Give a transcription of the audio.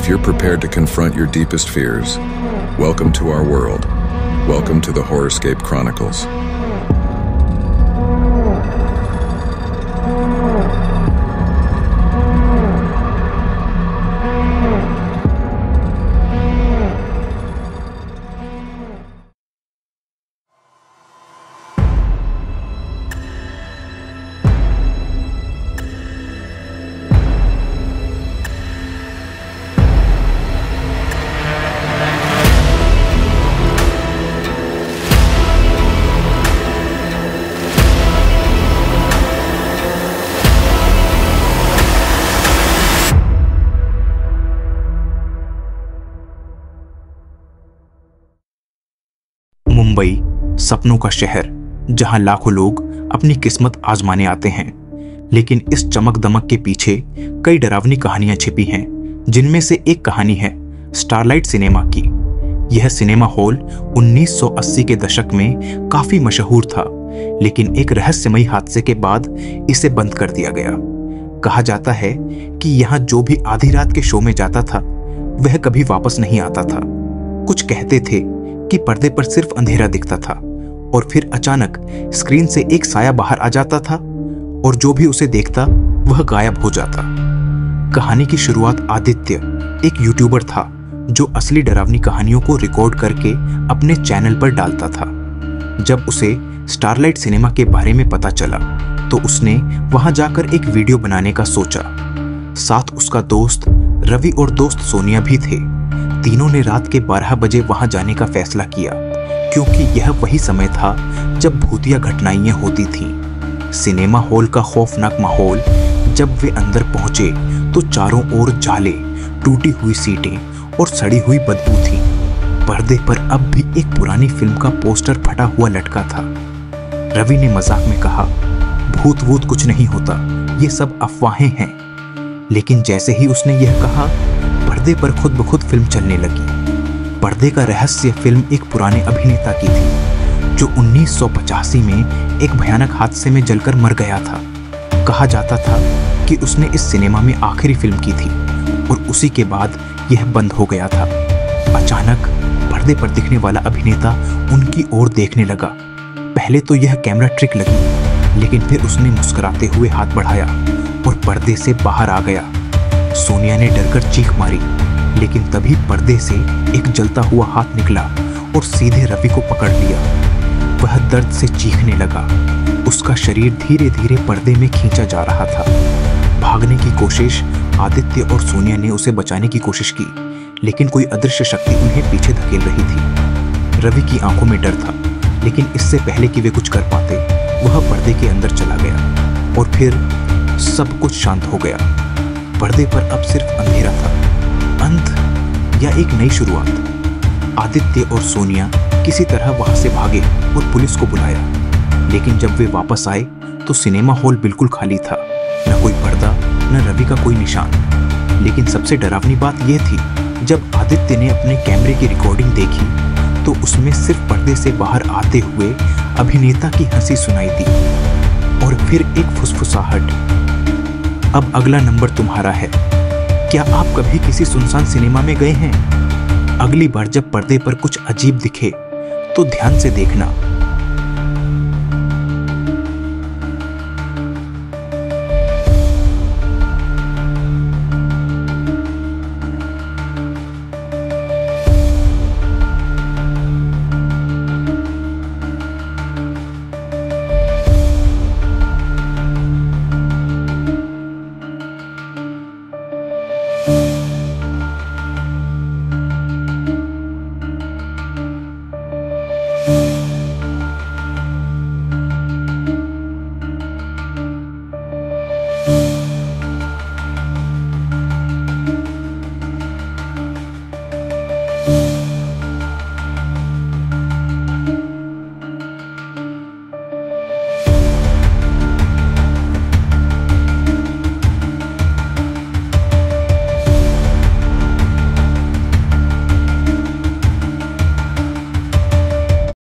If you're prepared to confront your deepest fears, welcome to our world. Welcome to the Horrorscape Chronicles. Mumbai सपनों का शहर, जहां लाखों लोग अपनी किस्मत आजमाने आते हैं। लेकिन इस चमक दमक के पीछे कई डरावनी कहानियां छिपी हैं, जिनमें से एक कहानी है स्टारलाइट सिनेमा की। यह सिनेमा हॉल 1980 के दशक में काफी मशहूर था, लेकिन एक रहस्यमयी हादसे के बाद इसे बंद कर दिया गया। कहा जाता है कि यहाँ जो भी आधी रात के शो में जाता था वह कभी वापस नहीं आता था। कुछ कहते थे कि पर्दे पर सिर्फ अंधेरा दिखता था और फिर अचानक स्क्रीन से एक साया बाहर आ जाता था और जो भी उसे देखता वह गायब हो जाता। कहानी की शुरुआत आदित्य, एक यूट्यूबर था जो असली डरावनी कहानियों को रिकॉर्ड करके अपने चैनल पर डालता था। जब उसे स्टारलाइट सिनेमा के बारे में पता चला तो उसने वहां जाकर एक वीडियो बनाने का सोचा। साथ उसका दोस्त रवि और दोस्त सोनिया भी थे। तीनों ने रात के 12 बजे वहां जाने का फैसला किया, क्योंकि यह वही समय था जब भूतिया घटनाएं होती थीं। सिनेमा हॉल का खौफनाक माहौल। जब वे अंदर पहुंचे तो चारों ओर जाले, टूटी हुई सीटें और सड़ी हुई बदबू थी। पर्दे पर अब भी एक पुरानी फिल्म का पोस्टर फटा हुआ लटका था। रवि ने मजाक में कहा, भूत वूत कुछ नहीं होता, ये सब अफवाहें हैं। लेकिन जैसे ही उसने यह कहा, पर्दे पर खुद ब खुद फिल्म चलने लगी। पर्दे का रहस्य फिल्म एक पुराने अभिनेता की थी जो 1985 में एक भयानक हादसे में जलकर मर गया था। कहा जाता था कि उसने इस सिनेमा में आखिरी फिल्म की थी और उसी के बाद यह बंद हो गया था। अचानक पर्दे पर दिखने वाला अभिनेता उनकी ओर देखने लगा। पहले तो यह कैमरा ट्रिक लगी, लेकिन फिर उसने मुस्कुराते हुए हाथ बढ़ाया और पर्दे से बाहर आ गया। सोनिया ने डरकर चीख मारी, लेकिन तभी पर्दे से एक जलता हुआ हाथ निकला और सीधे रवि को पकड़ लिया। वह दर्द से चीखने लगा। उसका शरीर धीरे धीरे पर्दे में खींचा जा रहा था। भागने की कोशिश, आदित्य और सोनिया ने उसे बचाने की कोशिश की, लेकिन कोई अदृश्य शक्ति उन्हें पीछे धकेल रही थी। रवि की आंखों में डर था, लेकिन इससे पहले कि वे कुछ कर पाते, वह पर्दे के अंदर चला गया और फिर सब कुछ शांत हो गया। पर्दे पर अब सिर्फ अंधेरा था। अंत या एक नई शुरुआत। आदित्य और सोनिया किसी तरह वहां से भागे और पुलिस को बुलाया, लेकिन जब वे वापस आए तो सिनेमा हॉल बिल्कुल खाली था। न कोई पर्दा, न रवि का कोई निशान। लेकिन सबसे डरावनी बात यह थी, जब आदित्य ने अपने कैमरे की रिकॉर्डिंग देखी तो उसमें सिर्फ पर्दे से बाहर आते हुए अभिनेता की हंसी सुनाई दी और फिर एक फुसफुसाहट। अब अगला नंबर तुम्हारा है। क्या आप कभी किसी सुनसान सिनेमा में गए हैं? अगली बार जब पर्दे पर कुछ अजीब दिखे तो ध्यान से देखना।